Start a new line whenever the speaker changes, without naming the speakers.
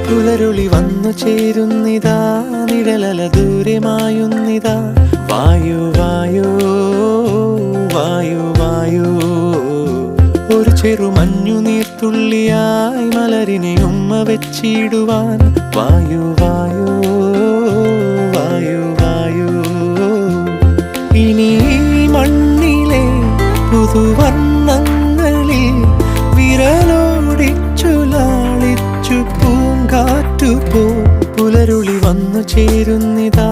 പുലരുളി വന്നു ചേരുന്നിതാ, നിഴലല ദൂരെ മായുന്നിതാ. വായു വായു വായു വായു, ഒരു ചെറു മഞ്ഞു നീർത്തുള്ളിയായി മലരിനെ ഉമ്മ വെച്ചിടുവാൻ. വായു വായു വായു വായു, ഇനി മണ്ണിലെ പുതുവർണ്ണങ്ങളിൽ വിരലോടിച്ചു ലാളിച്ചു പൂങ്കാറ്റുപോ. പുലരുളി വന്നു ചേരുന്നിതാ,